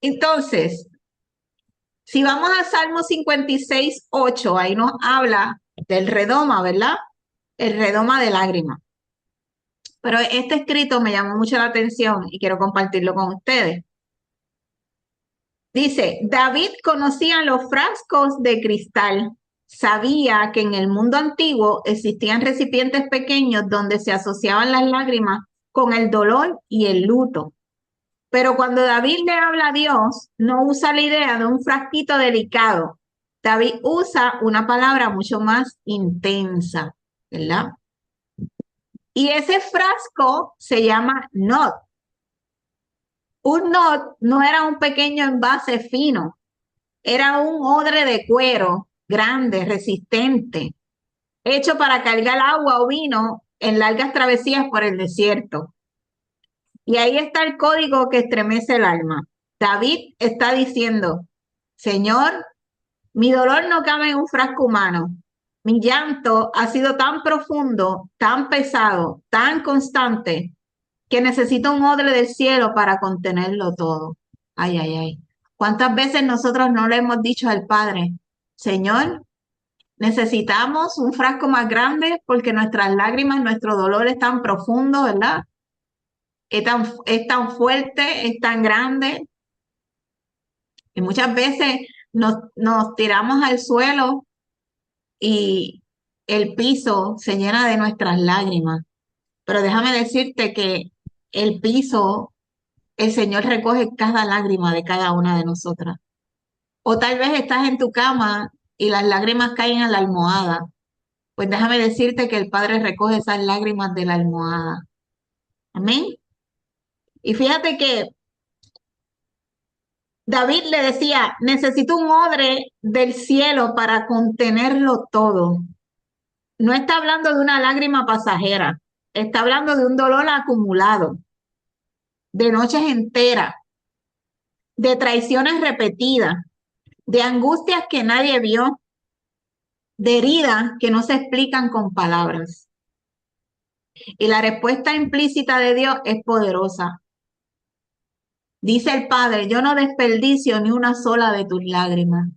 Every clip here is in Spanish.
Entonces, si vamos a Salmo 56:8, ahí nos habla del redoma, ¿verdad? El redoma de lágrimas. Pero este escrito me llamó mucho la atención y quiero compartirlo con ustedes. Dice, David conocía los frascos de cristal. Sabía que en el mundo antiguo existían recipientes pequeños donde se asociaban las lágrimas con el dolor y el luto. Pero cuando David le habla a Dios, no usa la idea de un frasquito delicado. David usa una palabra mucho más intensa, ¿verdad? Y ese frasco se llama not. Un not no era un pequeño envase fino, era un odre de cuero grande, resistente, hecho para cargar agua o vino en largas travesías por el desierto. Y ahí está el código que estremece el alma. David está diciendo, Señor, mi dolor no cabe en un frasco humano. Mi llanto ha sido tan profundo, tan pesado, tan constante, que necesito un odre del cielo para contenerlo todo. Ay, ay, ay. ¿Cuántas veces nosotros no le hemos dicho al Padre, Señor, necesitamos un frasco más grande porque nuestras lágrimas, nuestro dolor es tan profundo, ¿verdad? Es tan fuerte, es tan grande. Y muchas veces nos tiramos al suelo y el piso se llena de nuestras lágrimas. Pero déjame decirte que el piso, el Señor recoge cada lágrima de cada una de nosotras. O tal vez estás en tu cama y las lágrimas caen a la almohada. Pues déjame decirte que el Padre recoge esas lágrimas de la almohada. Amén. Y fíjate que David le decía, necesito un odre del cielo para contenerlo todo. No está hablando de una lágrima pasajera, está hablando de un dolor acumulado, de noches enteras, de traiciones repetidas, de angustias que nadie vio, de heridas que no se explican con palabras. Y la respuesta implícita de Dios es poderosa. Dice el Padre, yo no desperdicio ni una sola de tus lágrimas.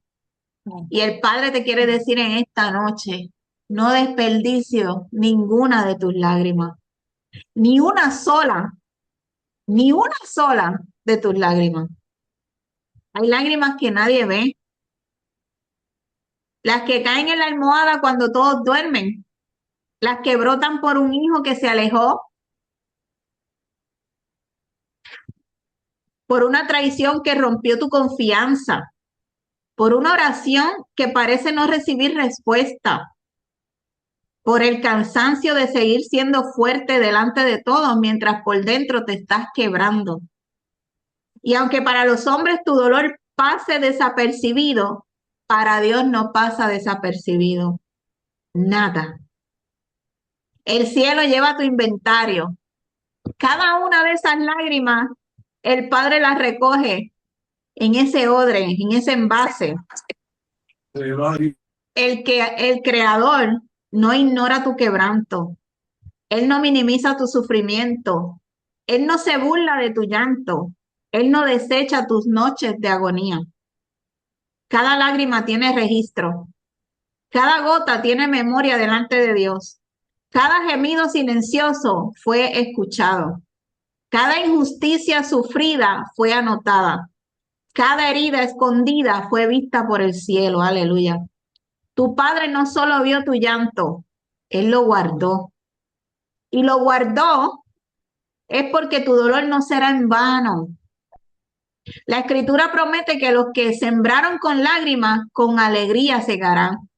Y el Padre te quiere decir en esta noche, no desperdicio ninguna de tus lágrimas, ni ni una sola de tus lágrimas. Hay lágrimas que nadie ve, las que caen en la almohada cuando todos duermen, las que brotan por un hijo que se alejó, por una traición que rompió tu confianza, por una oración que parece no recibir respuesta, por el cansancio de seguir siendo fuerte delante de todos mientras por dentro te estás quebrando. Y aunque para los hombres tu dolor pase desapercibido, para Dios no pasa desapercibido nada. El cielo lleva tu inventario. Cada una de esas lágrimas, el Padre las recoge en ese odre, en ese envase. El Creador no ignora tu quebranto. Él no minimiza tu sufrimiento. Él no se burla de tu llanto. Él no desecha tus noches de agonía. Cada lágrima tiene registro. Cada gota tiene memoria delante de Dios. Cada gemido silencioso fue escuchado. Cada injusticia sufrida fue anotada. Cada herida escondida fue vista por el cielo. Aleluya. Tu Padre no solo vio tu llanto, Él lo guardó. Y lo guardó es porque tu dolor no será en vano. La Escritura promete que los que sembraron con lágrimas, con alegría segarán.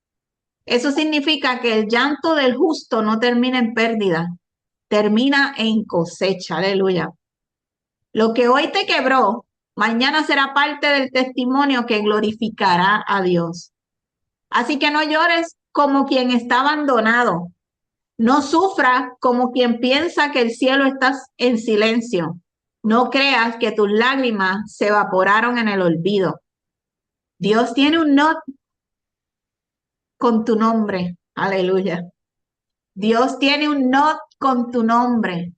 Eso significa que el llanto del justo no termina en pérdida, termina en cosecha. Aleluya. Lo que hoy te quebró, mañana será parte del testimonio que glorificará a Dios. Así que no llores como quien está abandonado. No sufras como quien piensa que el cielo está en silencio. No creas que tus lágrimas se evaporaron en el olvido. Dios tiene un not con tu nombre. Aleluya. Dios tiene un not con tu nombre.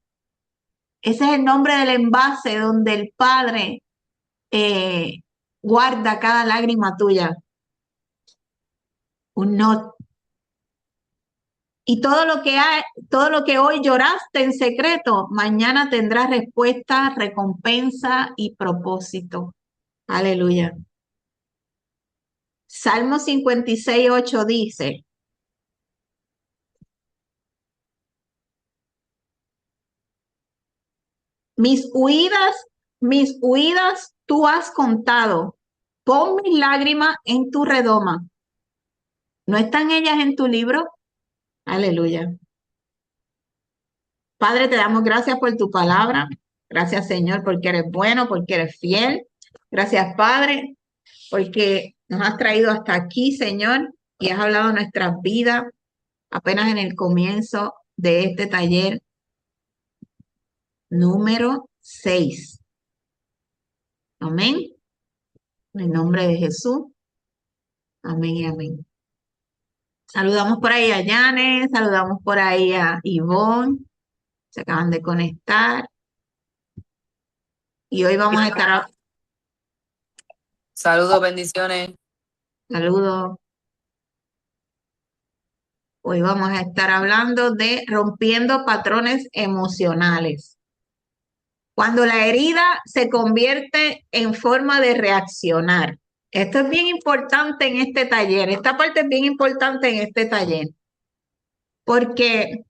Ese es el nombre del envase donde el Padre eh, guarda cada lágrima tuya. Un no. Y todo lo que hoy lloraste en secreto, mañana tendrás respuesta, recompensa y propósito. Aleluya. Salmo 56:8 dice, mis huidas tú has contado. Pon mis lágrimas en tu redoma. ¿No están ellas en tu libro? Aleluya. Padre, te damos gracias por tu palabra. Gracias, Señor, porque eres bueno, porque eres fiel. Gracias, Padre, porque nos has traído hasta aquí, Señor, y has hablado de nuestras vidas apenas en el comienzo de este taller número 6. Amén. En el nombre de Jesús. Amén y amén. Saludamos por ahí a Janes, saludamos por ahí a Ivonne. Se acaban de conectar. Y hoy vamos a estar... Saludos, bendiciones. Saludos. Hoy vamos a estar hablando de rompiendo patrones emocionales. Cuando la herida se convierte en forma de reaccionar. Esto es bien importante en este taller. Esta parte es bien importante en este taller. Porque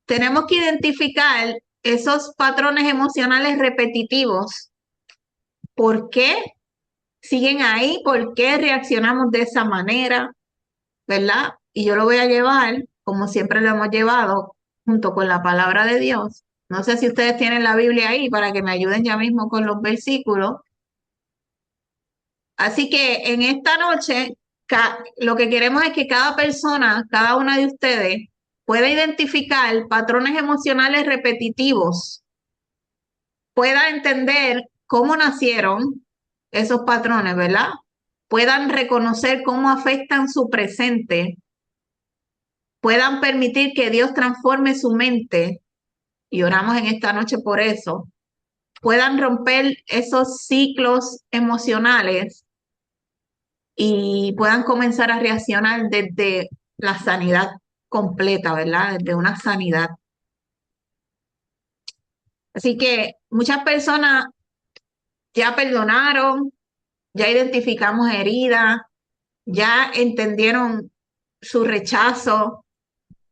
tenemos que identificar esos patrones emocionales repetitivos. ¿Por qué siguen ahí? ¿Por qué reaccionamos de esa manera? ¿Verdad? Y yo lo voy a llevar, como siempre lo hemos llevado, junto con la palabra de Dios. No sé si ustedes tienen la Biblia ahí para que me ayuden ya mismo con los versículos. Así que en esta noche, lo que queremos es que cada persona, cada una de ustedes, pueda identificar patrones emocionales repetitivos, pueda entender cómo nacieron esos patrones, ¿verdad? Puedan reconocer cómo afectan su presente, puedan permitir que Dios transforme su mente, y oramos en esta noche por eso, puedan romper esos ciclos emocionales y puedan comenzar a reaccionar desde la sanidad completa, ¿verdad? Desde una sanidad. Así que muchas personas ya perdonaron, ya identificamos heridas, ya entendieron su rechazo,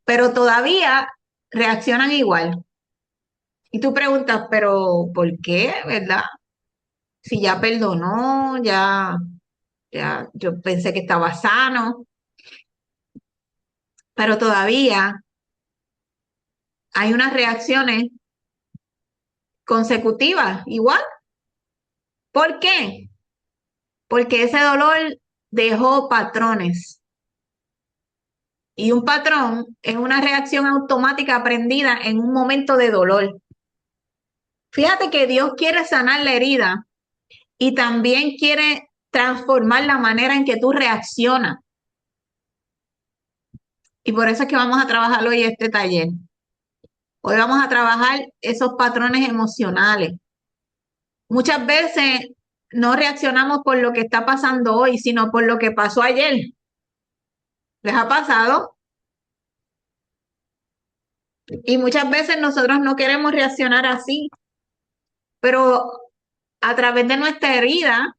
pero todavía reaccionan igual. Y tú preguntas, pero ¿por qué, verdad? Si ya perdonó, ya yo pensé que estaba sano, pero todavía hay unas reacciones consecutivas, igual. ¿Por qué? Porque ese dolor dejó patrones. Y un patrón es una reacción automática aprendida en un momento de dolor. Fíjate que Dios quiere sanar la herida y también quiere transformar la manera en que tú reaccionas. Y por eso es que vamos a trabajar hoy este taller. Hoy vamos a trabajar esos patrones emocionales. Muchas veces no reaccionamos por lo que está pasando hoy, sino por lo que pasó ayer. ¿Les ha pasado? Y muchas veces nosotros no queremos reaccionar así, pero a través de nuestra herida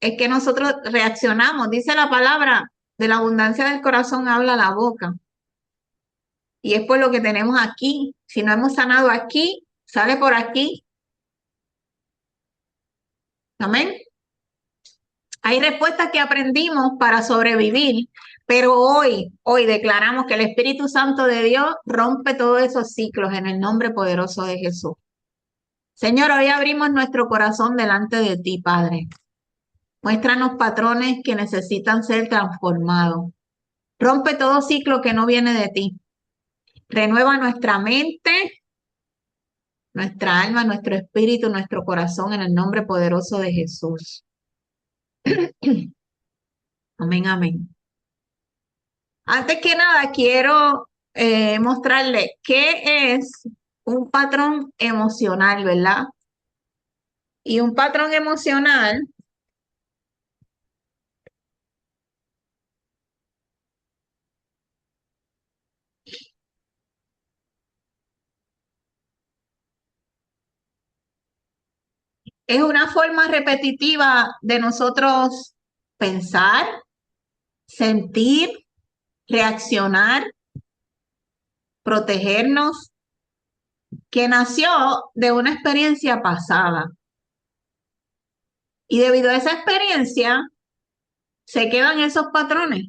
es que nosotros reaccionamos. Dice la palabra, de la abundancia del corazón habla la boca. Y es por lo que tenemos aquí. Si no hemos sanado aquí, sale por aquí. Amén. Hay respuestas que aprendimos para sobrevivir, pero hoy declaramos que el Espíritu Santo de Dios rompe todos esos ciclos en el nombre poderoso de Jesús. Señor, hoy abrimos nuestro corazón delante de ti, Padre. Muéstranos patrones que necesitan ser transformados. Rompe todo ciclo que no viene de ti. Renueva nuestra mente, nuestra alma, nuestro espíritu, nuestro corazón en el nombre poderoso de Jesús. Amén, amén. Antes que nada, quiero mostrarle qué es un patrón emocional, ¿verdad? Y un patrón emocional es una forma repetitiva de nosotros pensar, sentir, reaccionar, protegernos, que nació de una experiencia pasada. Y debido a esa experiencia, se quedan esos patrones.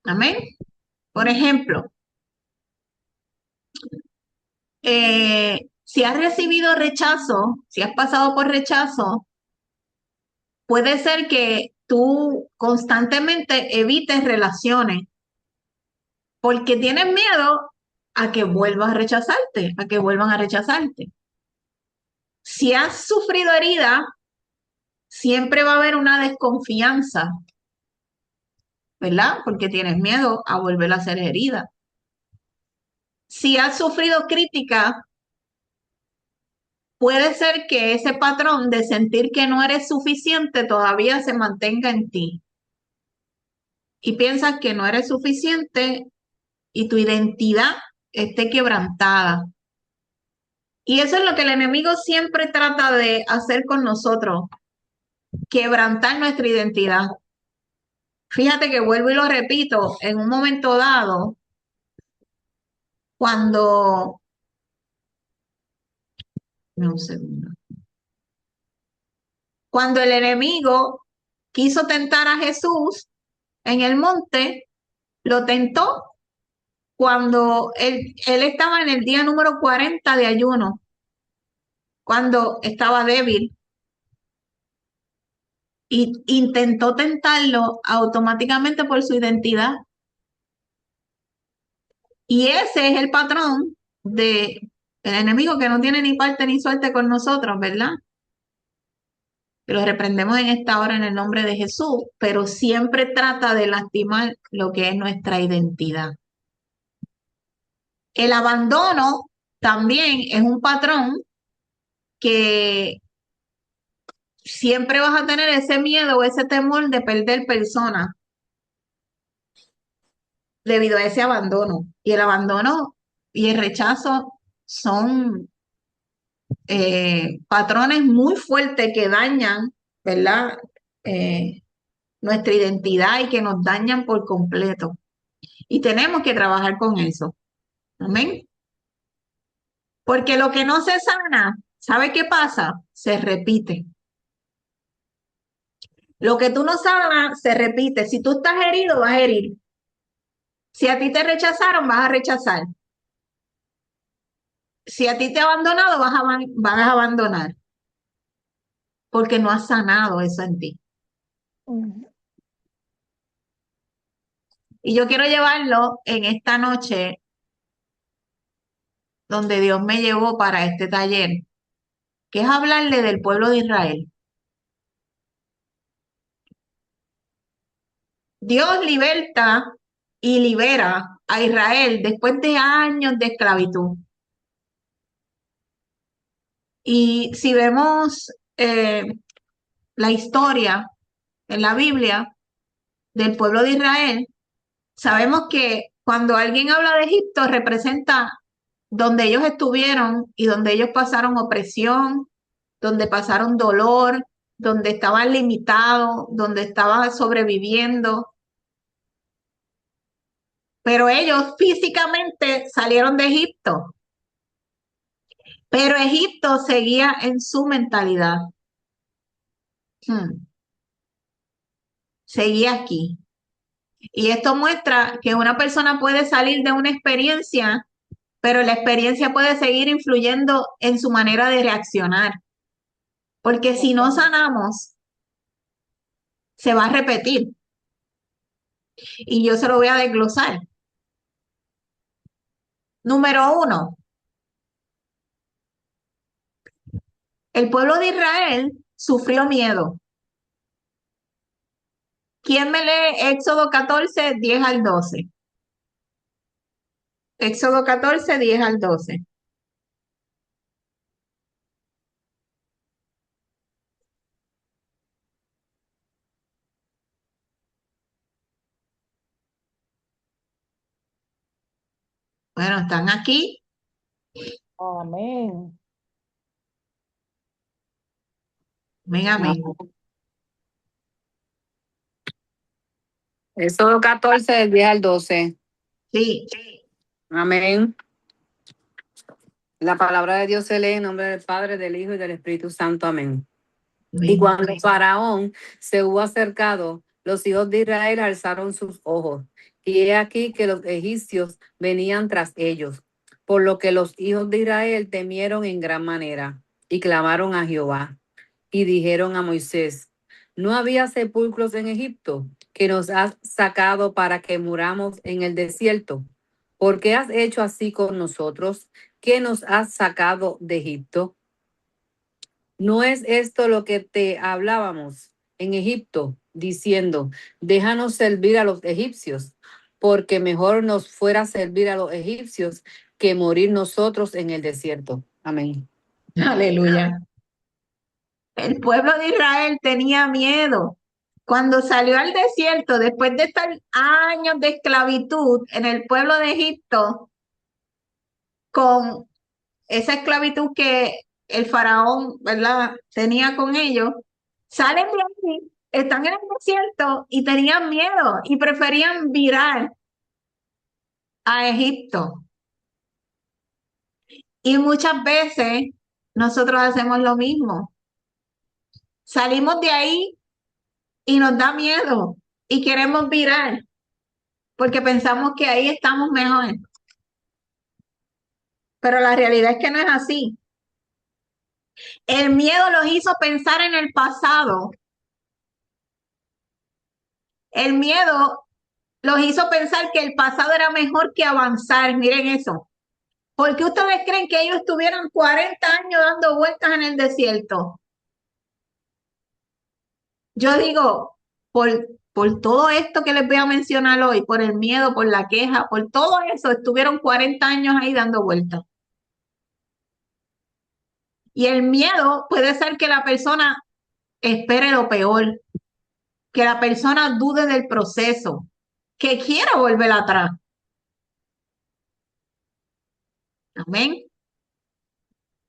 Amén. Por ejemplo, si has recibido rechazo, si has pasado por rechazo, puede ser que tú constantemente evites relaciones porque tienes miedo a que vuelvas a rechazarte, a que vuelvan a rechazarte. Si has sufrido herida, siempre va a haber una desconfianza, ¿verdad? Porque tienes miedo a volver a ser herida. Si has sufrido crítica, puede ser que ese patrón de sentir que no eres suficiente todavía se mantenga en ti. Y piensas que no eres suficiente y tu identidad esté quebrantada. Y eso es lo que el enemigo siempre trata de hacer con nosotros, quebrantar nuestra identidad. Fíjate que vuelvo y lo repito, en un momento dado, cuando, no, un segundo, cuando el enemigo quiso tentar a Jesús en el monte, lo tentó cuando él estaba en el día número 40 de ayuno, cuando estaba débil, y intentó tentarlo automáticamente por su identidad. Y ese es el patrón de el enemigo que no tiene ni parte ni suerte con nosotros, ¿verdad? Que lo reprendemos en esta hora en el nombre de Jesús, pero siempre trata de lastimar lo que es nuestra identidad. El abandono también es un patrón que siempre vas a tener ese miedo o ese temor de perder personas debido a ese abandono. Y el abandono y el rechazo son patrones muy fuertes que dañan, ¿verdad? Nuestra identidad y que nos dañan por completo. Y tenemos que trabajar con eso. Amén. Porque lo que no se sana, ¿sabe qué pasa? Se repite. Lo que tú no sanas, se repite. Si tú estás herido, vas a herir. Si a ti te rechazaron, vas a rechazar. Si a ti te abandonado, vas a abandonar. Porque no has sanado eso en ti. Y yo quiero llevarlo en esta noche donde Dios me llevó para este taller, que es hablarle del pueblo de Israel. Dios liberta y libera a Israel después de años de esclavitud. Y si vemos la historia en la Biblia del pueblo de Israel, sabemos que cuando alguien habla de Egipto representa donde ellos estuvieron y donde ellos pasaron opresión, donde pasaron dolor, donde estaban limitados, donde estaban sobreviviendo. Pero ellos físicamente salieron de Egipto, pero Egipto seguía en su mentalidad. Seguía aquí. Y esto muestra que una persona puede salir de una experiencia, pero la experiencia puede seguir influyendo en su manera de reaccionar. Porque si no sanamos, se va a repetir. Y yo se lo voy a desglosar. Número uno, el pueblo de Israel sufrió miedo. ¿Quién me lee Éxodo 14, 10 al 12? Éxodo 14, 10 al 12. Bueno, están aquí. Amén. Ven a mí. Éxodo 14, del 10 al 12. Sí, Amén. La palabra de Dios se lee en nombre del Padre, del Hijo y del Espíritu Santo. Amén. Y ven. cuando Faraón se hubo acercado, los hijos de Israel alzaron sus ojos. Y he aquí que los egipcios venían tras ellos. Por lo que los hijos de Israel temieron en gran manera y clamaron a Jehová. Y dijeron a Moisés: ¿no había sepulcros en Egipto que nos has sacado para que muramos en el desierto? ¿Por qué has hecho así con nosotros, que nos has sacado de Egipto? ¿No es esto lo que te hablábamos en Egipto, diciendo: déjanos servir a los egipcios, porque mejor nos fuera servir a los egipcios que morir nosotros en el desierto? Amén. Aleluya. El pueblo de Israel tenía miedo. Cuando salió al desierto, después de estar años de esclavitud en el pueblo de Egipto, con esa esclavitud que el faraón, ¿verdad?, tenía con ellos, salen de ahí, están en el desierto y tenían miedo y preferían virar a Egipto. Y muchas veces nosotros hacemos lo mismo. Salimos de ahí y nos da miedo y queremos virar porque pensamos que ahí estamos mejor. Pero la realidad es que no es así. El miedo los hizo pensar en el pasado. El miedo los hizo pensar que el pasado era mejor que avanzar. Miren eso. ¿Por qué ustedes creen que ellos estuvieron 40 años dando vueltas en el desierto? Yo digo, por todo esto que les voy a mencionar hoy, por el miedo, por la queja, por todo eso, estuvieron 40 años ahí dando vueltas. Y el miedo puede ser que la persona espere lo peor, que la persona dude del proceso, que quiera volver atrás. Amén.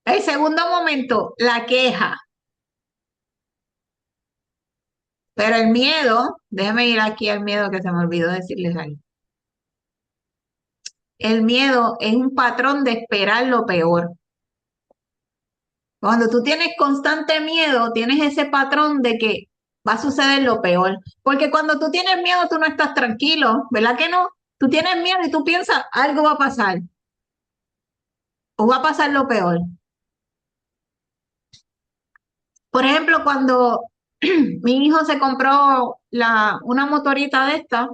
El segundo momento, la queja. Pero el miedo, déjeme ir aquí al miedo que se me olvidó decirles ahí. El miedo es un patrón de esperar lo peor. Cuando tú tienes constante miedo, tienes ese patrón de que va a suceder lo peor. Porque cuando tú tienes miedo, tú no estás tranquilo, ¿verdad que no? Tú tienes miedo y tú piensas, algo va a pasar o va a pasar lo peor. Por ejemplo, cuando mi hijo se compró una motorita de esta,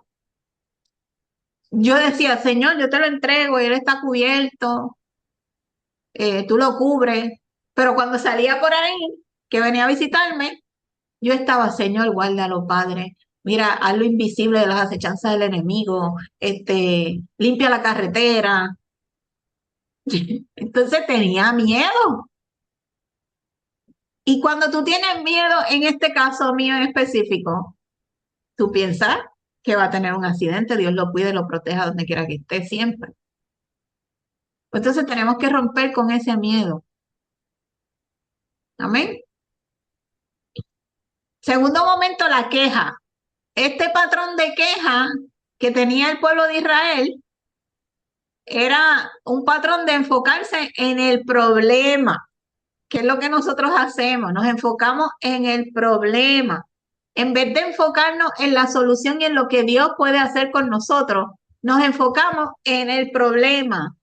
yo decía, Señor, yo te lo entrego y él está cubierto, tú lo cubres. Pero cuando salía por ahí, que venía a visitarme, yo estaba, Señor, guárdalo, Padre. Mira, haz lo invisible de las acechanzas del enemigo, limpia la carretera. Entonces tenía miedo. Y cuando tú tienes miedo, en este caso mío en específico, tú piensas que va a tener un accidente, Dios lo cuide, lo proteja donde quiera que esté siempre. Entonces tenemos que romper con ese miedo. Amén. Segundo momento, la queja. Este patrón de queja que tenía el pueblo de Israel era un patrón de enfocarse en el problema, que es lo que nosotros hacemos, nos enfocamos en el problema. En vez de enfocarnos en la solución y en lo que Dios puede hacer con nosotros, nos enfocamos en el problema.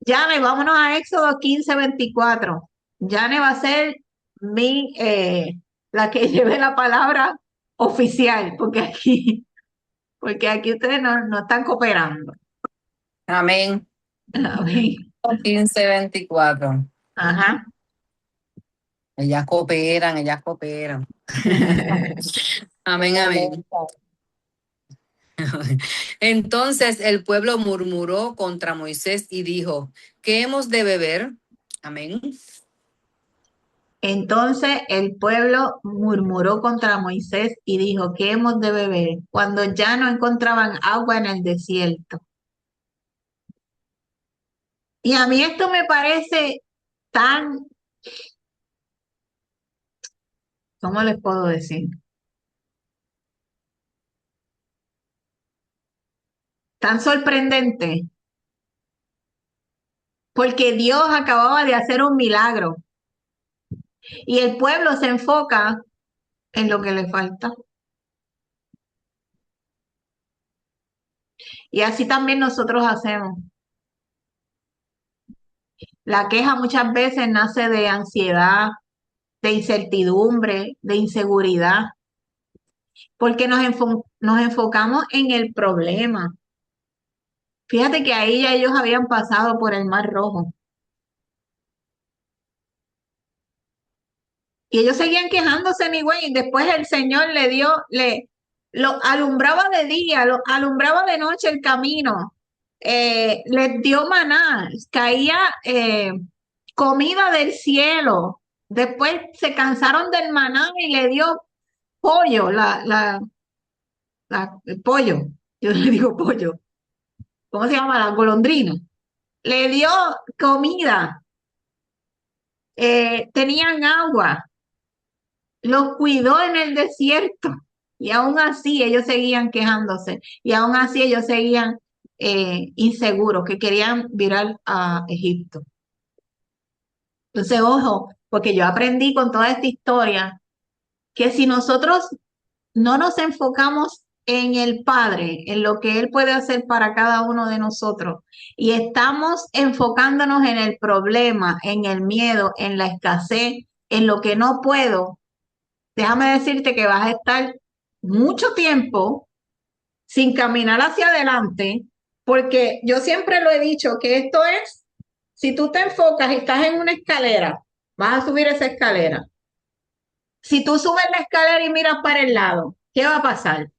Yane, vámonos a Éxodo 15:24. Yane va a ser la que lleve la palabra oficial, porque aquí ustedes no están cooperando. Amén. Amén. 15:24. Ajá. Ellas cooperan, ellas cooperan. Amén, amén. Entonces el pueblo murmuró contra Moisés y dijo, ¿qué hemos de beber? Amén. Entonces el pueblo murmuró contra Moisés y dijo, ¿qué hemos de beber? Cuando ya no encontraban agua en el desierto. Y a mí esto me parece tan, ¿cómo les puedo decir? Tan sorprendente, porque Dios acababa de hacer un milagro y el pueblo se enfoca en lo que le falta. Y así también nosotros hacemos. La queja muchas veces nace de ansiedad, de incertidumbre, de inseguridad, porque nos enfocamos en el problema. Fíjate que ahí ya ellos habían pasado por el Mar Rojo y ellos seguían quejándose, mi güey, y después el Señor lo alumbraba de día, lo alumbraba de noche el camino, les dio maná, caía comida del cielo, después se cansaron del maná y le dio pollo, el pollo, yo le digo pollo, ¿cómo se llama? La golondrina. Le dio comida, tenían agua, los cuidó en el desierto y aún así ellos seguían quejándose y aún así ellos seguían inseguros, que querían virar a Egipto. Entonces, ojo, porque yo aprendí con toda esta historia que si nosotros no nos enfocamos en el Padre, en lo que Él puede hacer para cada uno de nosotros, y estamos enfocándonos en el problema, en el miedo, en la escasez, en lo que no puedo, déjame decirte que vas a estar mucho tiempo sin caminar hacia adelante, porque yo siempre lo he dicho que esto es, si tú te enfocas y estás en una escalera, vas a subir esa escalera. Si tú subes la escalera y miras para el lado, ¿qué va a pasar?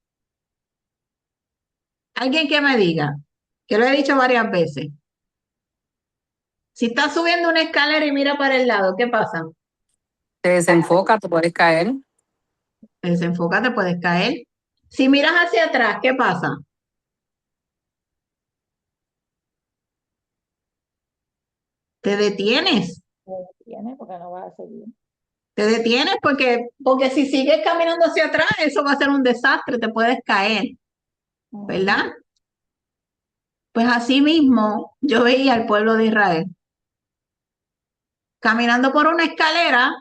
Alguien que me diga, que lo he dicho varias veces. Si estás subiendo una escalera y mira para el lado, ¿qué pasa? Te desenfoca, te puedes caer. Te desenfocas, te puedes caer. Si miras hacia atrás, ¿qué pasa? Te detienes. Tiene porque no va a seguir. Te detienes porque si sigues caminando hacia atrás, eso va a ser un desastre, te puedes caer, ¿verdad? Pues así mismo yo veía al pueblo de Israel caminando por una escalera,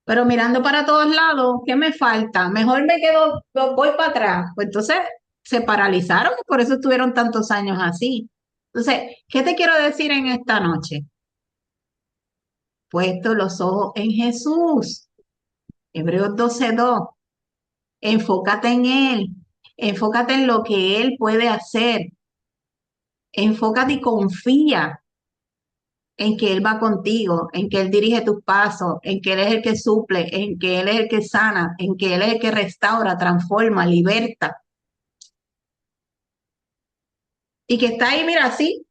pero mirando para todos lados, ¿qué me falta? Mejor me quedo, voy para atrás. Pues entonces se paralizaron y por eso estuvieron tantos años así. Entonces, ¿qué te quiero decir en esta noche? Puesto los ojos en Jesús. Hebreos 12:2. Enfócate en Él. Enfócate en lo que Él puede hacer. Enfócate y confía en que Él va contigo, en que Él dirige tus pasos, en que Él es el que suple, en que Él es el que sana, en que Él es el que restaura, transforma, liberta. Y que está ahí, mira, así.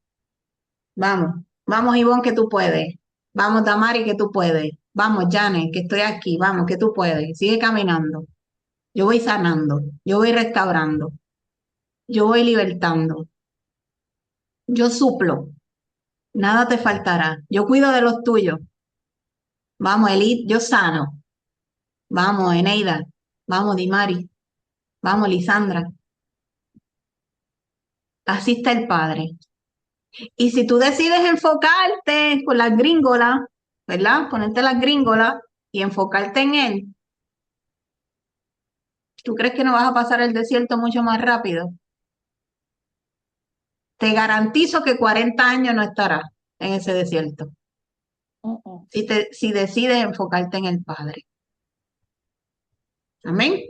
Vamos, Ivonne, que tú puedes. Vamos, Damari, que tú puedes. Vamos, Janet, que estoy aquí. Vamos, que tú puedes. Sigue caminando. Yo voy sanando, yo voy restaurando, yo voy libertando, yo suplo. Nada te faltará. Yo cuido de los tuyos. Vamos, Elite, yo sano. Vamos, Eneida. Vamos, Dimari. Vamos, Lisandra. Así está el Padre. Y si tú decides enfocarte con las gringolas, ¿verdad? Ponerte las gringolas y enfocarte en Él, ¿tú crees que no vas a pasar el desierto mucho más rápido? Te garantizo que 40 años no estarás en ese desierto. Si decides enfocarte en el Padre. Amén.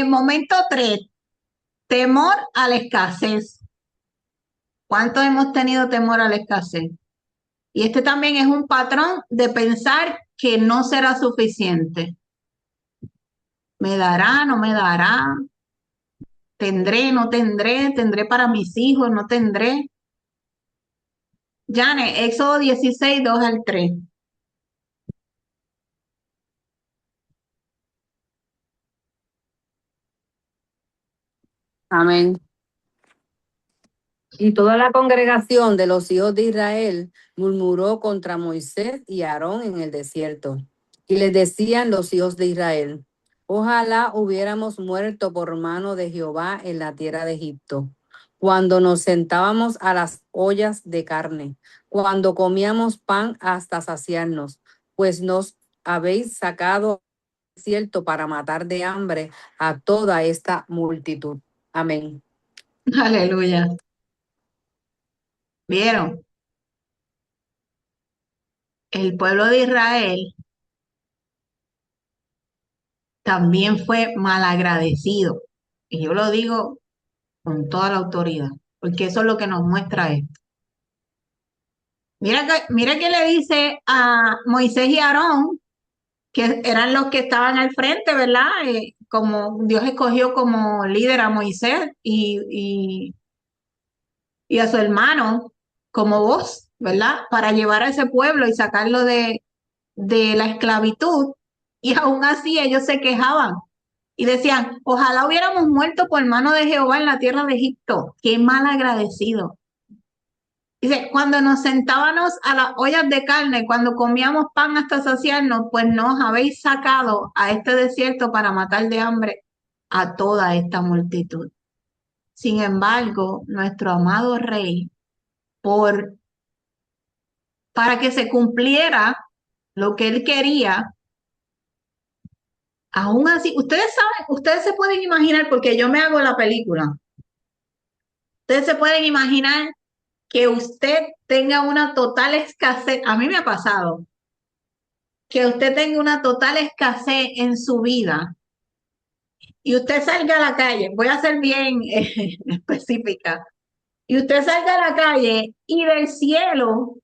Momento 3. Temor a la escasez. ¿Cuántos hemos tenido temor a la escasez? Y este también es un patrón de pensar que no será suficiente. ¿Me dará, no me dará? ¿Tendré, no tendré? ¿Tendré para mis hijos, no tendré? Yane, Éxodo 16, 2 al 3. Amén. Y toda la congregación de los hijos de Israel murmuró contra Moisés y Aarón en el desierto. Y les decían los hijos de Israel: ojalá hubiéramos muerto por mano de Jehová en la tierra de Egipto, cuando nos sentábamos a las ollas de carne, cuando comíamos pan hasta saciarnos, pues nos habéis sacado del desierto para matar de hambre a toda esta multitud. Amén. Aleluya. ¿Vieron? El pueblo de Israel también fue malagradecido. Y yo lo digo con toda la autoridad, porque eso es lo que nos muestra esto. Mira que le dice a Moisés y Aarón, que eran los que estaban al frente, ¿verdad? Como Dios escogió como líder a Moisés y a su hermano como voz, ¿verdad? Para llevar a ese pueblo y sacarlo de la esclavitud. Y aún así ellos se quejaban y decían, ojalá hubiéramos muerto por mano de Jehová en la tierra de Egipto. Qué mal agradecido. Dice, cuando nos sentábamos a las ollas de carne, cuando comíamos pan hasta saciarnos, pues nos habéis sacado a este desierto para matar de hambre a toda esta multitud. Sin embargo, nuestro amado rey, para que se cumpliera lo que él quería, aún así, ustedes saben, ustedes se pueden imaginar, porque yo me hago la película, ustedes se pueden imaginar que usted tenga una total escasez, a mí me ha pasado, que usted tenga una total escasez en su vida y usted salga a la calle, voy a ser bien específica, y usted salga a la calle y del cielo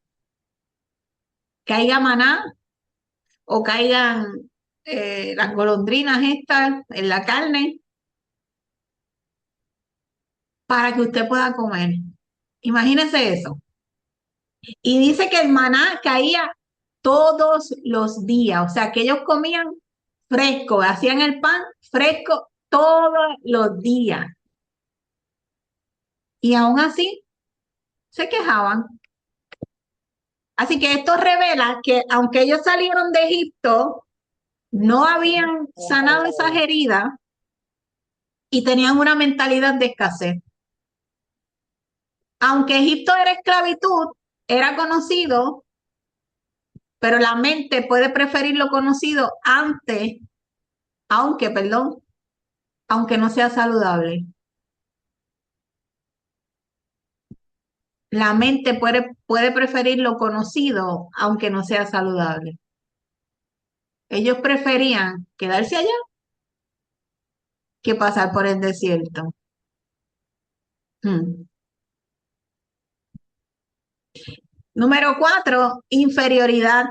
caiga maná o caigan las golondrinas estas en la carne para que usted pueda comer. Imagínese eso. Y dice que el maná caía todos los días, o sea, que ellos comían fresco, hacían el pan fresco todos los días. Y aún así se quejaban. Así que esto revela que aunque ellos salieron de Egipto, no habían sanado esas heridas y tenían una mentalidad de escasez. Aunque Egipto era esclavitud, era conocido, pero la mente puede preferir lo conocido aunque no sea saludable. La mente puede preferir lo conocido, aunque no sea saludable. Ellos preferían quedarse allá que pasar por el desierto. Hmm. Número 4, inferioridad.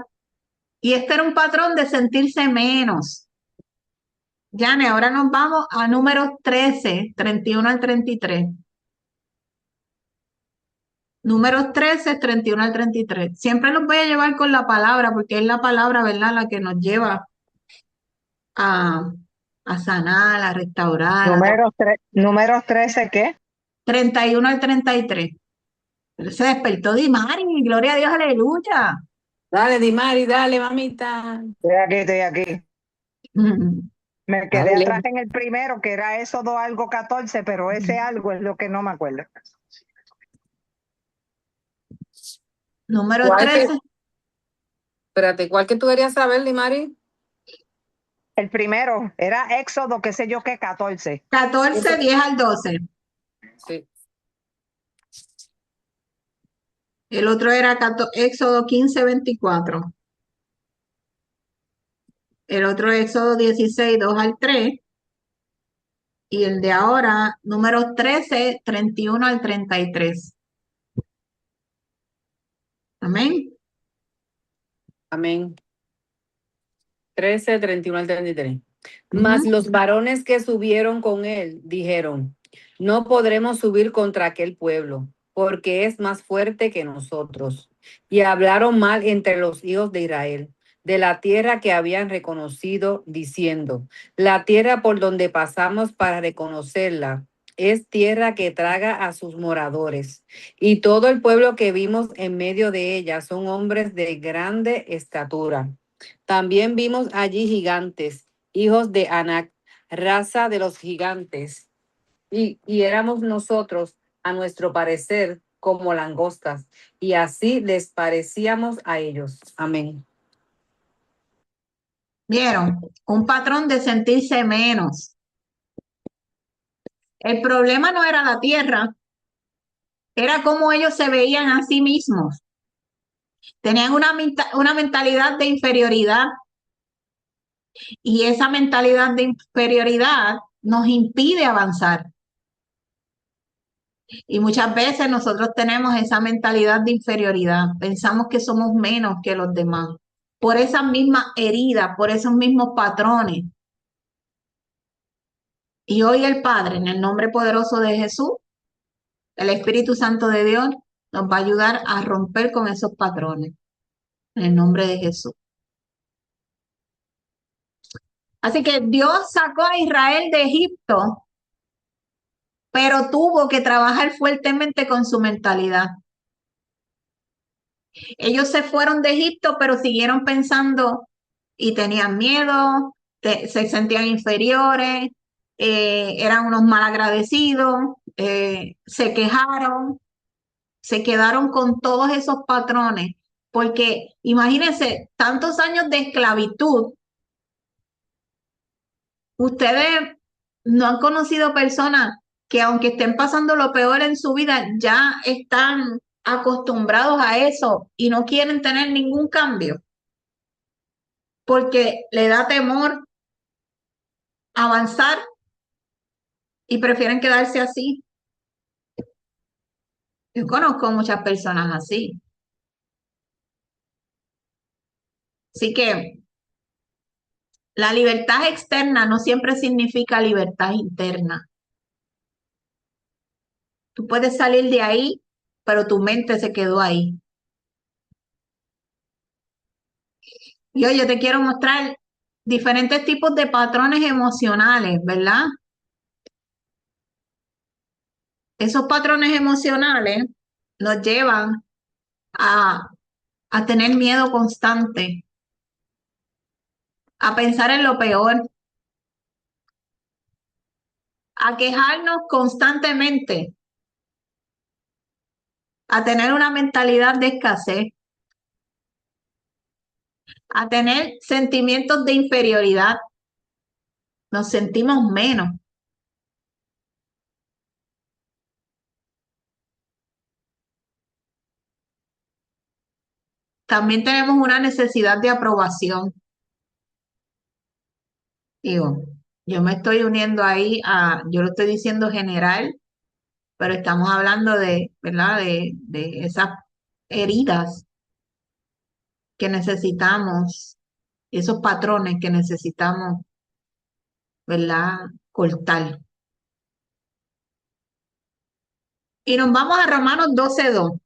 Y este era un patrón de sentirse menos. Yane, ahora nos vamos a número 13, 31 al 33. Números 13, 31 al 33. Siempre los voy a llevar con la palabra, porque es la palabra, ¿verdad?, la que nos lleva a, a sanar, a restaurar. Números 13, ¿qué? 31 al 33. Se despertó Dimari, gloria a Dios, aleluya. Dale, Dimari, dale, mamita. Estoy aquí. Me quedé Dale. atrás en el primero, que era Éxodo algo 14, pero ese algo es lo que no me acuerdo. Número ¿Cuál 13. Espérate, ¿cuál que tú querías saber, Dimari? El primero era Éxodo, qué sé yo qué, 14. 14, 10 al 12. Sí. El otro era Éxodo 15, 24. El otro Éxodo 16, 2 al 3. Y el de ahora, número 13, 31 al 33. Amén. Amén. 13, 31 al 33. Mas los varones que subieron con él dijeron, no podremos subir contra aquel pueblo, porque es más fuerte que nosotros. Y hablaron mal entre los hijos de Israel, de la tierra que habían reconocido, diciendo, la tierra por donde pasamos para reconocerla es tierra que traga a sus moradores. Y todo el pueblo que vimos en medio de ella son hombres de grande estatura. También vimos allí gigantes, hijos de Anac, raza de los gigantes, y éramos nosotros, a nuestro parecer, como langostas, y así les parecíamos a ellos. Amén. ¿Vieron? Un patrón de sentirse menos. El problema no era la tierra, era cómo ellos se veían a sí mismos. Tenían una mentalidad de inferioridad y esa mentalidad de inferioridad nos impide avanzar. Y muchas veces nosotros tenemos esa mentalidad de inferioridad, pensamos que somos menos que los demás, por esas mismas heridas, por esos mismos patrones. Y hoy el Padre, en el nombre poderoso de Jesús, el Espíritu Santo de Dios, nos va a ayudar a romper con esos patrones, en el nombre de Jesús. Así que Dios sacó a Israel de Egipto, pero tuvo que trabajar fuertemente con su mentalidad. Ellos se fueron de Egipto, pero siguieron pensando y tenían miedo, se sentían inferiores, eran unos malagradecidos, se quejaron, se quedaron con todos esos patrones, porque imagínense, tantos años de esclavitud, ustedes no han conocido personas que aunque estén pasando lo peor en su vida, ya están acostumbrados a eso y no quieren tener ningún cambio, porque le da temor avanzar y prefieren quedarse así. Yo conozco muchas personas así. Así que la libertad externa no siempre significa libertad interna. Tú puedes salir de ahí, pero tu mente se quedó ahí. Y hoy yo te quiero mostrar diferentes tipos de patrones emocionales, ¿verdad? Esos patrones emocionales nos llevan a, a tener miedo constante, a pensar en lo peor, a quejarnos constantemente, a tener una mentalidad de escasez, a tener sentimientos de inferioridad. Nos sentimos menos. También tenemos una necesidad de aprobación. Digo, yo me estoy uniendo ahí yo lo estoy diciendo general, pero estamos hablando de, ¿verdad? De esas heridas que necesitamos, esos patrones que necesitamos, ¿verdad? Cortar. Y nos vamos a Romanos 12:2.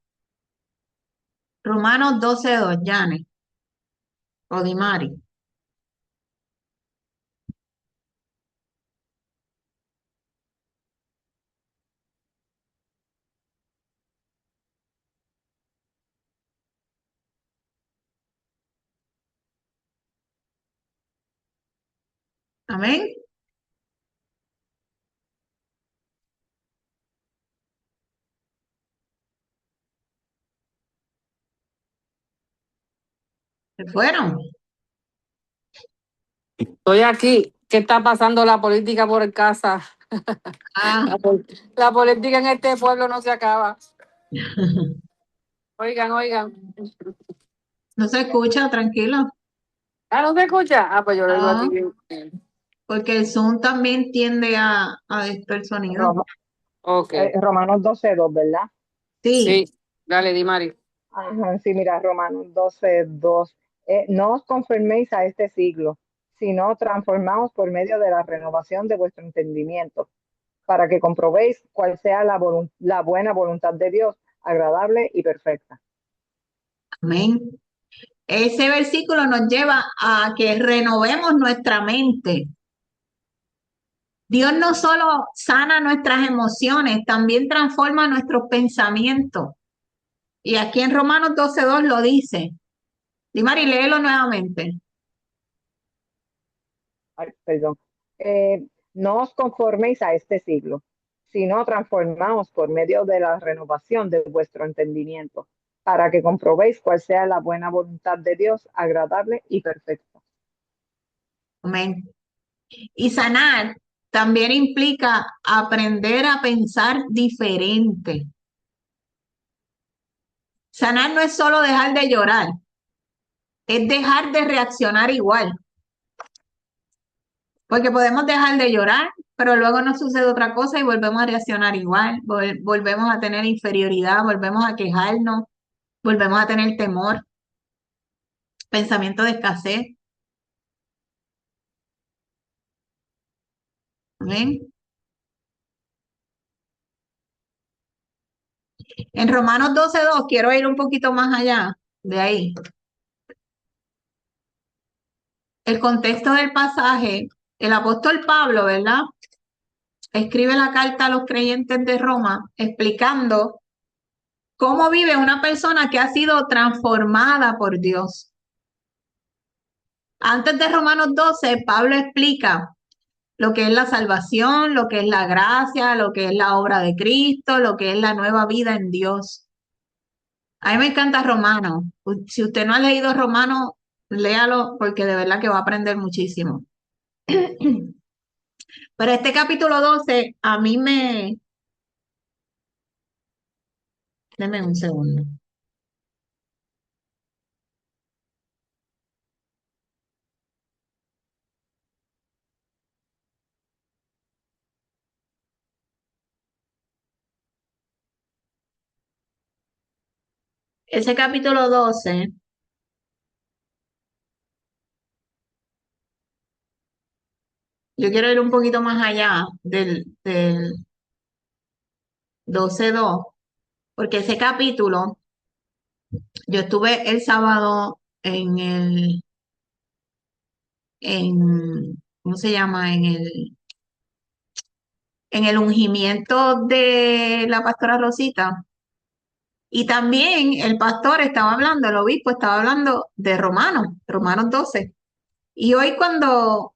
Romanos 12:2, Janet, Odimari. Amén. Se fueron. Estoy aquí. ¿Qué está pasando la política por casa? Ah, La política en este pueblo no se acaba. Oigan, oigan. no se escucha, tranquilo. Ah, ¿no se escucha? Ah, pues yo lo digo Ah, aquí. porque el Zoom también tiende a esto el sonido. Roma- Ok. Romanos 12:2, ¿verdad? Sí, Sí, dale, di Mari. Ajá, sí, mira, Romanos 12:2. No os conforméis a este siglo, sino transformaos por medio de la renovación de vuestro entendimiento, para que comprobéis cuál sea la buena voluntad de Dios, agradable y perfecta. Amén. Ese versículo nos lleva a que renovemos nuestra mente. Dios no solo sana nuestras emociones, también transforma nuestros pensamientos. Y aquí en Romanos 12:2 lo dice. Dimari, léelo nuevamente. Ay, perdón. No os conforméis a este siglo, sino transformaos por medio de la renovación de vuestro entendimiento, para que comprobéis cuál sea la buena voluntad de Dios, agradable y perfecta. Amén. Y sanar también implica aprender a pensar diferente. Sanar no es solo dejar de llorar, es dejar de reaccionar igual. Porque podemos dejar de llorar, pero luego nos sucede otra cosa y volvemos a reaccionar igual, volvemos a tener inferioridad, volvemos a quejarnos, volvemos a tener temor, pensamiento de escasez. Amén. En Romanos 12:2, quiero ir un poquito más allá de ahí. El contexto del pasaje, el apóstol Pablo, ¿verdad? Escribe la carta a los creyentes de Roma explicando cómo vive una persona que ha sido transformada por Dios. Antes de Romanos 12, Pablo explica lo que es la salvación, lo que es la gracia, lo que es la obra de Cristo, lo que es la nueva vida en Dios. A mí me encanta Romanos. Si usted no ha leído Romanos, léalo porque de verdad que va a aprender muchísimo. Pero este capítulo 12 a mí me... Deme un segundo. Ese capítulo 12, yo quiero ir un poquito más allá del 12:2, porque ese capítulo, yo estuve el sábado ¿cómo se llama? En el ungimiento de la pastora Rosita. Y también el pastor estaba hablando, el obispo estaba hablando de Romanos 12. Y hoy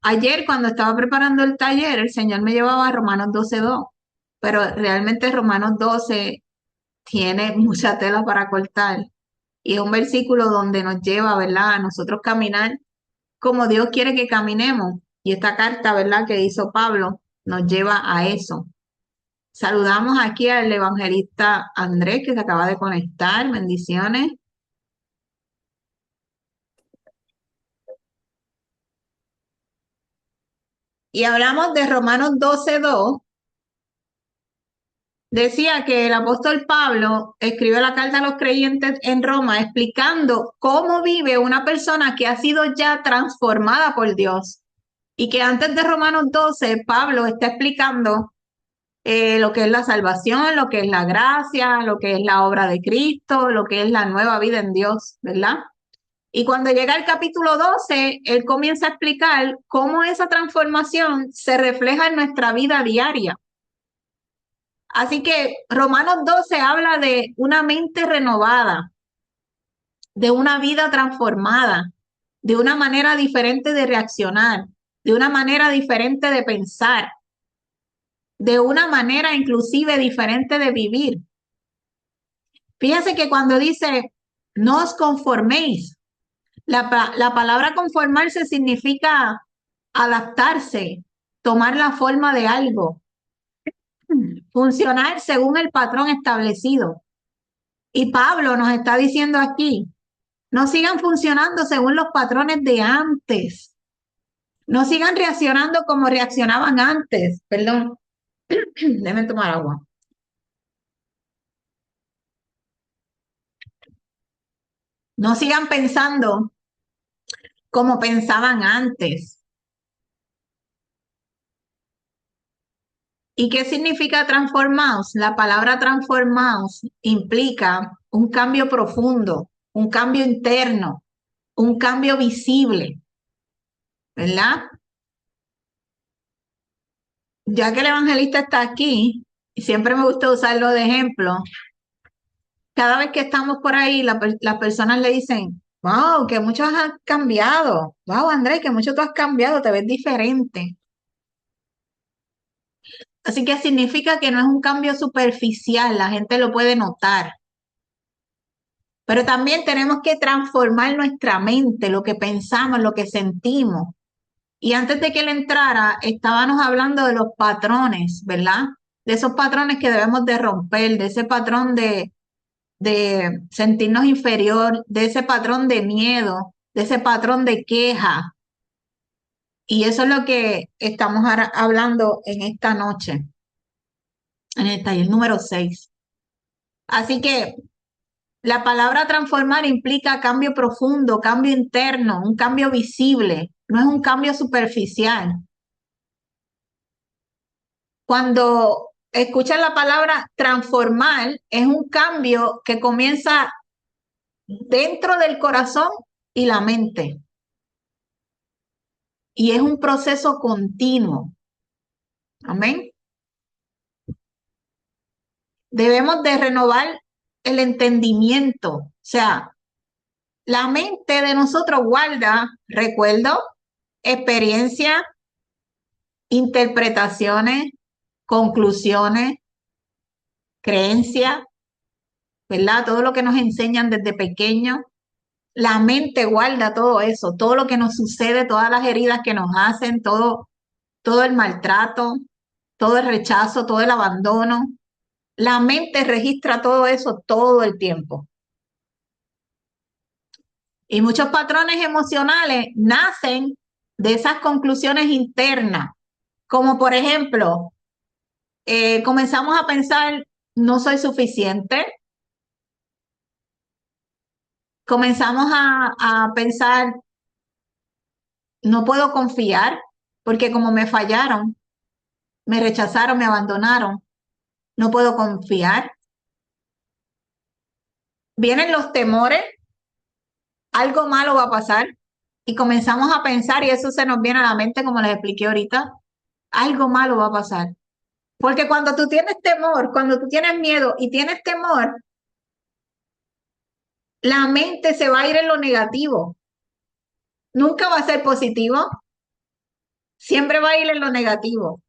ayer cuando estaba preparando el taller, el Señor me llevaba a Romanos 12:2. Pero realmente Romanos 12 tiene mucha tela para cortar. Y es un versículo donde nos lleva, ¿verdad? A nosotros caminar como Dios quiere que caminemos. Y esta carta, ¿verdad? Que hizo Pablo nos lleva a eso. Saludamos aquí al evangelista Andrés que se acaba de conectar. Bendiciones. Y hablamos de Romanos 12:2. Decía que el apóstol Pablo escribió la carta a los creyentes en Roma explicando cómo vive una persona que ha sido ya transformada por Dios. Y que antes de Romanos 12, Pablo está explicando lo que es la salvación, lo que es la gracia, lo que es la obra de Cristo, lo que es la nueva vida en Dios, ¿verdad? Y cuando llega el capítulo 12, él comienza a explicar cómo esa transformación se refleja en nuestra vida diaria. Así que Romanos 12 habla de una mente renovada, de una vida transformada, de una manera diferente de reaccionar, de una manera diferente de pensar, de una manera inclusive diferente de vivir. Fíjense que cuando dice, no os conforméis, la palabra conformarse significa adaptarse, tomar la forma de algo, funcionar según el patrón establecido. Y Pablo nos está diciendo aquí, no sigan funcionando según los patrones de antes. No sigan reaccionando como reaccionaban antes. Perdón, déjenme tomar agua. No sigan pensando como pensaban antes. ¿Y qué significa transformados? La palabra transformados implica un cambio profundo, un cambio interno, un cambio visible, ¿verdad? Ya que el evangelista está aquí, y siempre me gusta usarlo de ejemplo, cada vez que estamos por ahí, las personas le dicen, wow, que mucho has cambiado, wow, Andrés, que mucho tú has cambiado, te ves diferente. Así que significa que no es un cambio superficial, la gente lo puede notar. Pero también tenemos que transformar nuestra mente, lo que pensamos, lo que sentimos. Y antes de que él entrara, estábamos hablando de los patrones, ¿verdad? De esos patrones que debemos de romper, de ese patrón de sentirnos inferior, de ese patrón de miedo, de ese patrón de queja. Y eso es lo que estamos hablando en esta noche, en el taller número 6. Así que la palabra transformar implica cambio profundo, cambio interno, un cambio visible, no es un cambio superficial. Cuando escuchas la palabra transformar, es un cambio que comienza dentro del corazón y la mente. Y es un proceso continuo. Amén. Debemos de renovar el entendimiento. O sea, la mente de nosotros guarda recuerdos, experiencias, interpretaciones, conclusiones, creencias, ¿verdad? Todo lo que nos enseñan desde pequeños. La mente guarda todo eso, todo lo que nos sucede, todas las heridas que nos hacen, todo el maltrato, todo el rechazo, todo el abandono. La mente registra todo eso todo el tiempo. Y muchos patrones emocionales nacen de esas conclusiones internas, como por ejemplo, comenzamos a pensar, no soy suficiente. Comenzamos a pensar, no puedo confiar, porque como me fallaron, me rechazaron, me abandonaron, no puedo confiar. Vienen los temores, algo malo va a pasar, y comenzamos a pensar, y eso se nos viene a la mente, como les expliqué ahorita, algo malo va a pasar. Porque cuando tú tienes temor, cuando tú tienes miedo y tienes temor, la mente se va a ir en lo negativo. Nunca va a ser positivo, siempre va a ir en lo negativo.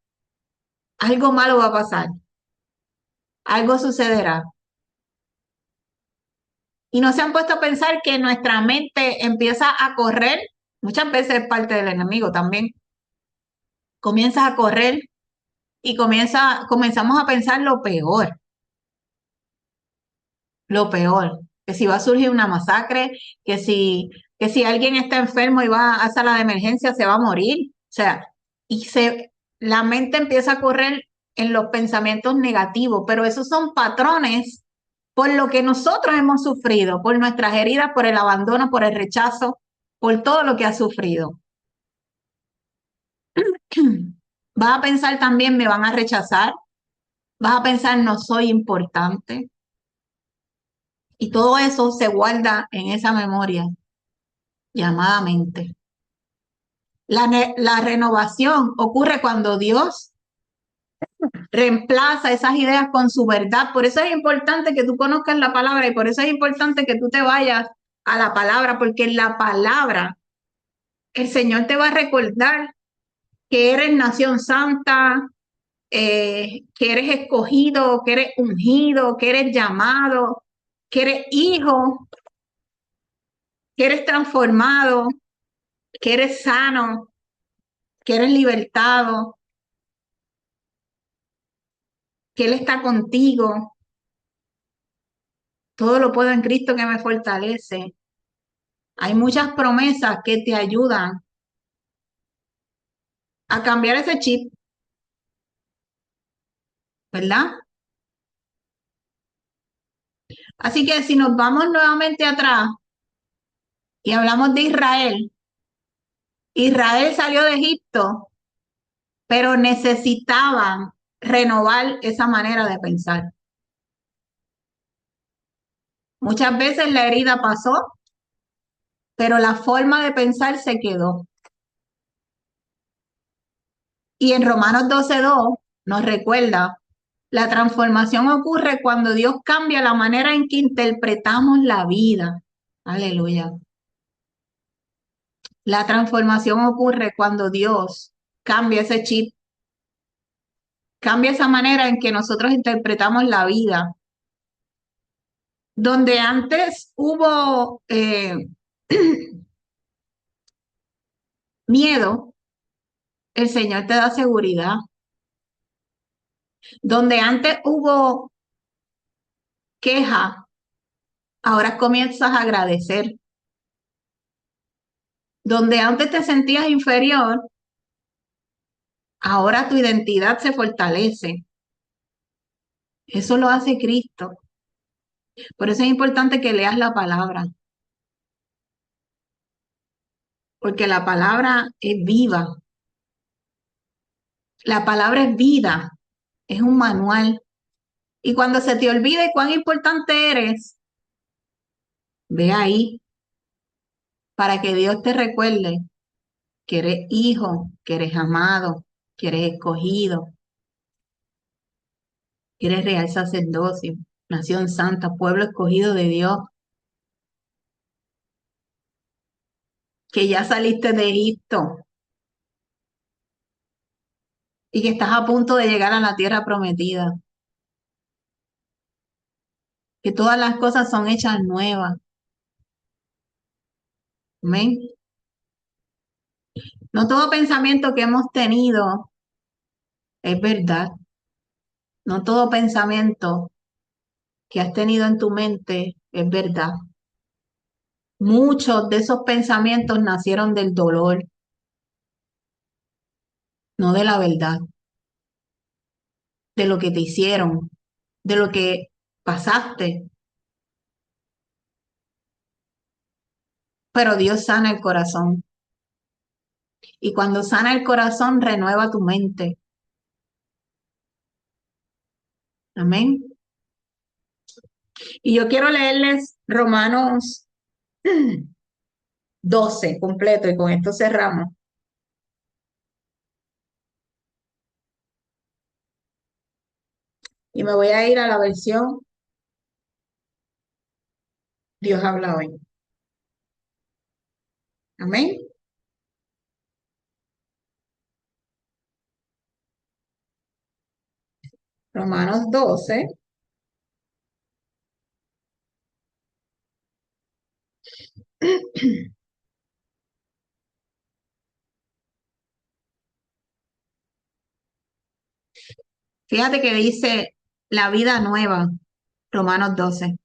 Algo malo va a pasar, algo sucederá. Y no se han puesto a pensar que nuestra mente empieza a correr, muchas veces es parte del enemigo también. Comienza a correr y comenzamos a pensar lo peor, que si va a surgir una masacre, que si alguien está enfermo y va a sala de emergencia se va a morir. O sea, la mente empieza a correr en los pensamientos negativos, pero esos son patrones por lo que nosotros hemos sufrido, por nuestras heridas, por el abandono, por el rechazo, por todo lo que ha sufrido. Vas a pensar también, me van a rechazar, vas a pensar, no soy importante. Y todo eso se guarda en esa memoria llamada mente. La renovación ocurre cuando Dios reemplaza esas ideas con su verdad. Por eso es importante que tú conozcas la palabra y por eso es importante que tú te vayas a la palabra, porque en la palabra el Señor te va a recordar que eres nación santa, que eres escogido, que eres ungido, que eres llamado, que eres hijo, que eres transformado, que eres sano, que eres libertado, que Él está contigo. Todo lo puedo en Cristo que me fortalece. Hay muchas promesas que te ayudan a cambiar ese chip, ¿verdad? Así que si nos vamos nuevamente atrás y hablamos de Israel, Israel salió de Egipto, pero necesitaban renovar esa manera de pensar. Muchas veces la herida pasó, pero la forma de pensar se quedó. Y en Romanos 12:2 nos recuerda, la transformación ocurre cuando Dios cambia la manera en que interpretamos la vida. Aleluya. La transformación ocurre cuando Dios cambia ese chip, cambia esa manera en que nosotros interpretamos la vida. Donde antes hubo miedo, el Señor te da seguridad. Donde antes hubo queja, ahora comienzas a agradecer. Donde antes te sentías inferior, ahora tu identidad se fortalece. Eso lo hace Cristo. Por eso es importante que leas la palabra, porque la palabra es viva. La palabra es vida, es un manual. Y cuando se te olvide cuán importante eres, ve ahí para que Dios te recuerde que eres hijo, que eres amado, que eres escogido, que eres real sacerdocio, nación santa, pueblo escogido de Dios, que ya saliste de Egipto y que estás a punto de llegar a la tierra prometida, que todas las cosas son hechas nuevas. Amén. No todo pensamiento que hemos tenido es verdad. No todo pensamiento que has tenido en tu mente es verdad. Muchos de esos pensamientos nacieron del dolor, no de la verdad, de lo que te hicieron, de lo que pasaste. Pero Dios sana el corazón. Y cuando sana el corazón, renueva tu mente. Amén. Y yo quiero leerles Romanos 12 completo y con esto cerramos. Y me voy a ir a la versión Dios habla hoy. Amén. Romanos 12. Fíjate que dice la vida nueva, Romanos 12.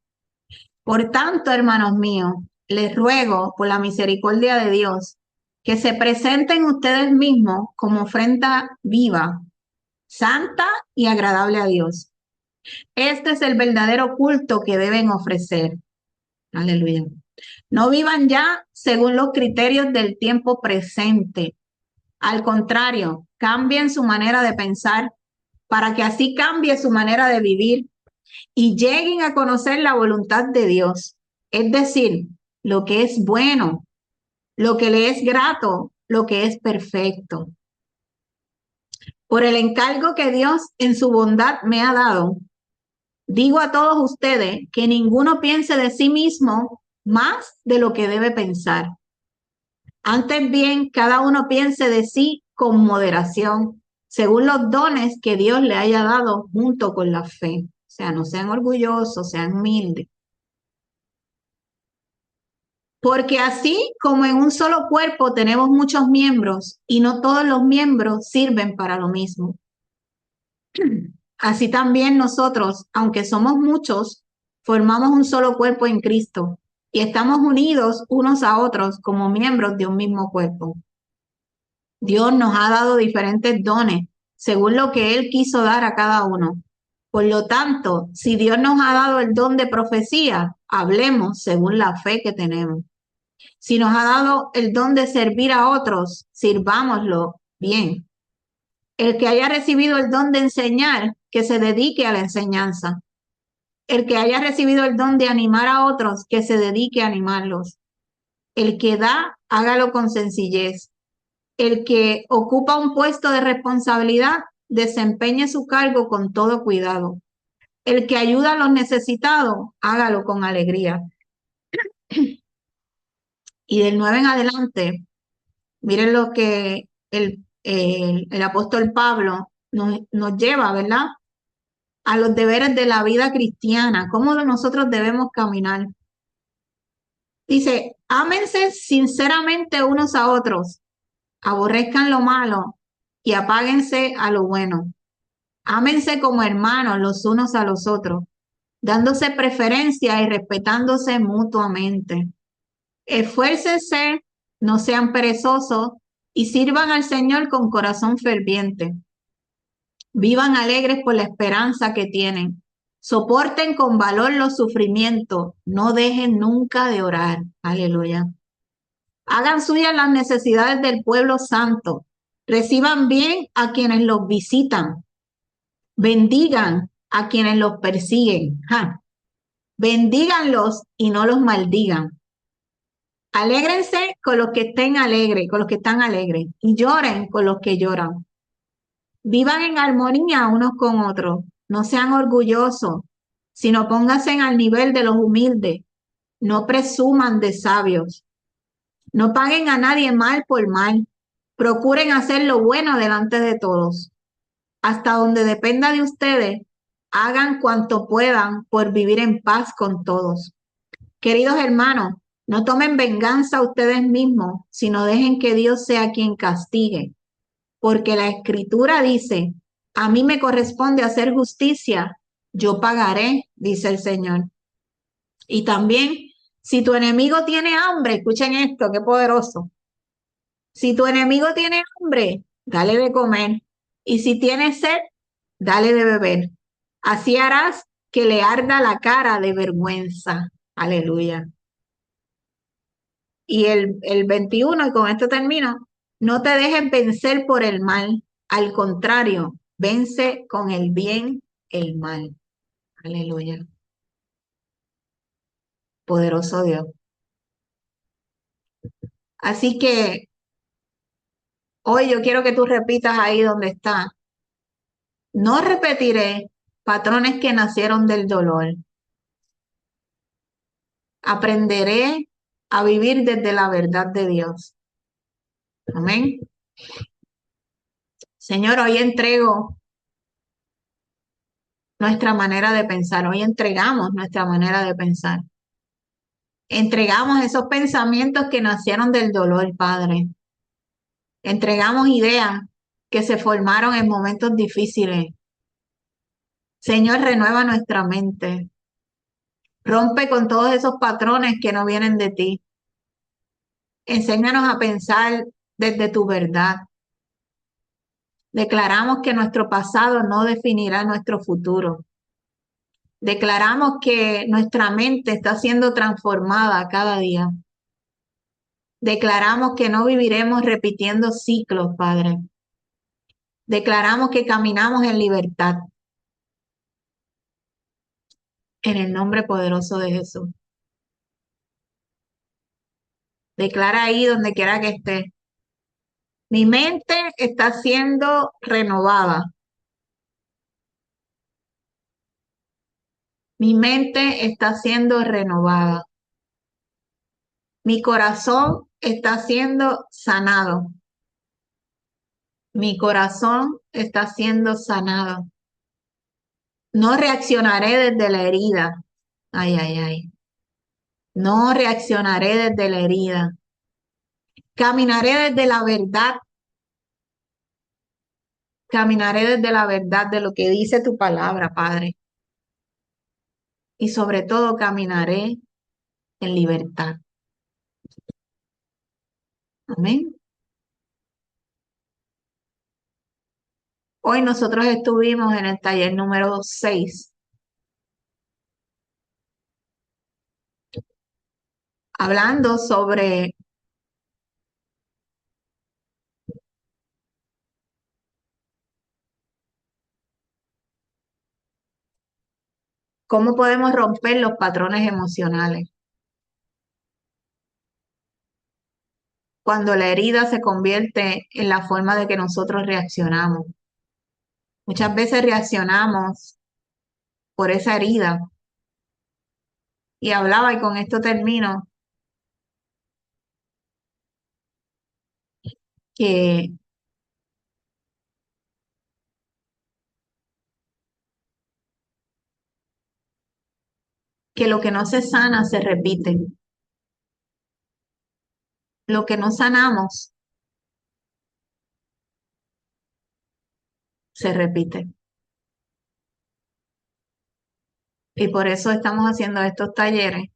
Por tanto, hermanos míos, les ruego por la misericordia de Dios que se presenten ustedes mismos como ofrenda viva, santa y agradable a Dios. Este es el verdadero culto que deben ofrecer. Aleluya. No vivan ya según los criterios del tiempo presente. Al contrario, cambien su manera de pensar para que así cambie su manera de vivir y lleguen a conocer la voluntad de Dios, es decir, lo que es bueno, lo que le es grato, lo que es perfecto. Por el encargo que Dios en su bondad me ha dado, digo a todos ustedes que ninguno piense de sí mismo más de lo que debe pensar. Antes bien, cada uno piense de sí con moderación, según los dones que Dios le haya dado junto con la fe. O sea, no sean orgullosos, sean humildes. Porque así como en un solo cuerpo tenemos muchos miembros y no todos los miembros sirven para lo mismo. Así también nosotros, aunque somos muchos, formamos un solo cuerpo en Cristo y estamos unidos unos a otros como miembros de un mismo cuerpo. Dios nos ha dado diferentes dones según lo que Él quiso dar a cada uno. Por lo tanto, si Dios nos ha dado el don de profecía, hablemos según la fe que tenemos. Si nos ha dado el don de servir a otros, sirvámoslo bien. El que haya recibido el don de enseñar, que se dedique a la enseñanza. El que haya recibido el don de animar a otros, que se dedique a animarlos. El que da, hágalo con sencillez. El que ocupa un puesto de responsabilidad, desempeñe su cargo con todo cuidado. El que ayuda a los necesitados, hágalo con alegría. Y del 9 en adelante, miren lo que el apóstol Pablo nos lleva, ¿verdad? A los deberes de la vida cristiana, cómo nosotros debemos caminar. Dice, ámense sinceramente unos a otros, aborrezcan lo malo y apáguense a lo bueno. Ámense como hermanos los unos a los otros, dándose preferencia y respetándose mutuamente. Esfuércense, no sean perezosos y sirvan al Señor con corazón ferviente. Vivan alegres por la esperanza que tienen. Soporten con valor los sufrimientos. No dejen nunca de orar. Aleluya. Hagan suyas las necesidades del pueblo santo. Reciban bien a quienes los visitan. Bendigan a quienes los persiguen. ¡Ja! Bendíganlos y no los maldigan. Alégrense con los que estén alegres, con los que están alegres, y lloren con los que lloran. Vivan en armonía unos con otros. No sean orgullosos, sino pónganse al nivel de los humildes. No presuman de sabios. No paguen a nadie mal por mal. Procuren hacer lo bueno delante de todos. Hasta donde dependa de ustedes, hagan cuanto puedan por vivir en paz con todos. Queridos hermanos, no tomen venganza ustedes mismos, sino dejen que Dios sea quien castigue. Porque la Escritura dice, a mí me corresponde hacer justicia, yo pagaré, dice el Señor. Y también, si tu enemigo tiene hambre, escuchen esto, qué poderoso. Si tu enemigo tiene hambre, dale de comer. Y si tiene sed, dale de beber. Así harás que le arda la cara de vergüenza. Aleluya. Y el 21, y con esto termino, no te dejes vencer por el mal. Al contrario, vence con el bien el mal. Aleluya. Poderoso Dios. Así que hoy yo quiero que tú repitas ahí donde está. No repetiré patrones que nacieron del dolor. Aprenderé a vivir desde la verdad de Dios. Amén. Señor, hoy entrego nuestra manera de pensar. Hoy entregamos nuestra manera de pensar. Entregamos esos pensamientos que nacieron del dolor, Padre. Entregamos ideas que se formaron en momentos difíciles. Señor, renueva nuestra mente. Rompe con todos esos patrones que no vienen de ti. Enséñanos a pensar desde tu verdad. Declaramos que nuestro pasado no definirá nuestro futuro. Declaramos que nuestra mente está siendo transformada cada día. Declaramos que no viviremos repitiendo ciclos, Padre. Declaramos que caminamos en libertad. En el nombre poderoso de Jesús. Declara ahí donde quiera que esté. Mi mente está siendo renovada. Mi mente está siendo renovada. Mi corazón está siendo sanado. Mi corazón está siendo sanado. No reaccionaré desde la herida. Ay, ay, ay. No reaccionaré desde la herida. Caminaré desde la verdad. Caminaré desde la verdad de lo que dice tu palabra, Padre. Y sobre todo caminaré en libertad. Amén. Hoy nosotros estuvimos en el taller número 6, hablando sobre ¿Cómo podemos romper los patrones emocionales? Cuando la herida se convierte en la forma de que nosotros reaccionamos. Muchas veces reaccionamos por esa herida. Y hablaba, y con esto termino, que, que lo que no se sana se repite. Lo que no sanamos se repite. Y por eso estamos haciendo estos talleres,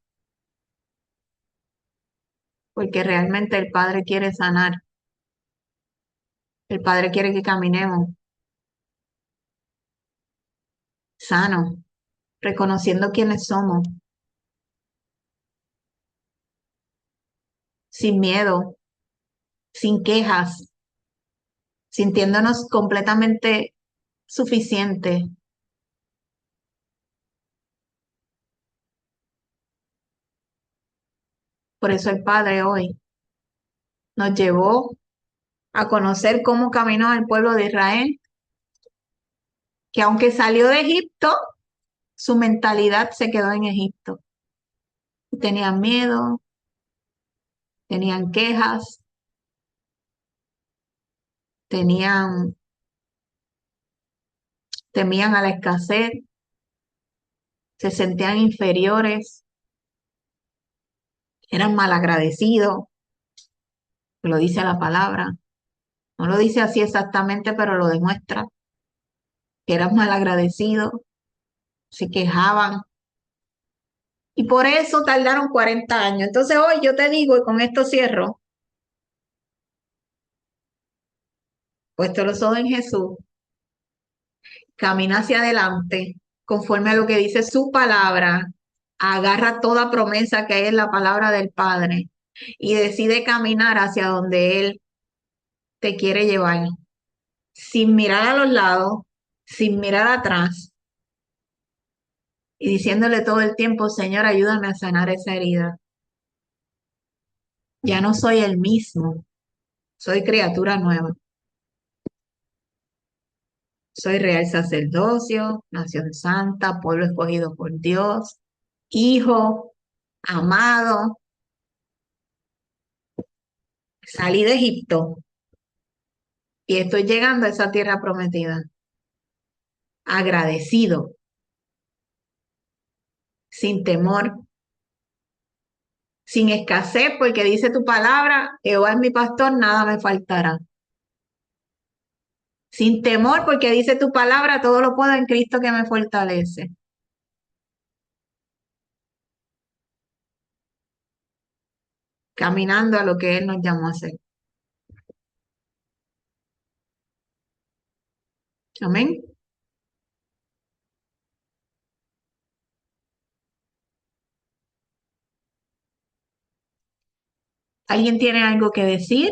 porque realmente el Padre quiere sanar. El Padre quiere que caminemos sanos, reconociendo quiénes somos, sin miedo, sin quejas, sintiéndonos completamente suficientes. Por eso el Padre hoy nos llevó a conocer cómo caminó el pueblo de Israel, que aunque salió de Egipto, su mentalidad se quedó en Egipto. Tenían miedo, tenían quejas, tenían, temían a la escasez, se sentían inferiores, eran malagradecidos, lo dice la palabra. No lo dice así exactamente, pero lo demuestra, que eran malagradecidos, se quejaban. Y por eso tardaron 40 años. Entonces hoy yo te digo, y con esto cierro, puesto los ojos en Jesús, camina hacia adelante, conforme a lo que dice su palabra, agarra toda promesa que hay en la palabra del Padre y decide caminar hacia donde Él te quiere llevar, sin mirar a los lados, sin mirar atrás y diciéndole todo el tiempo, Señor, ayúdame a sanar esa herida. Ya no soy el mismo, soy criatura nueva. Soy real sacerdocio, nación santa, pueblo escogido por Dios, hijo, amado. Salí de Egipto y estoy llegando a esa tierra prometida. Agradecido, sin temor, sin escasez, porque dice tu palabra, Jehová es mi pastor, nada me faltará. Sin temor, porque dice tu palabra, todo lo puedo en Cristo que me fortalece. Caminando a lo que Él nos llamó a hacer. Amén. ¿Alguien tiene algo que decir?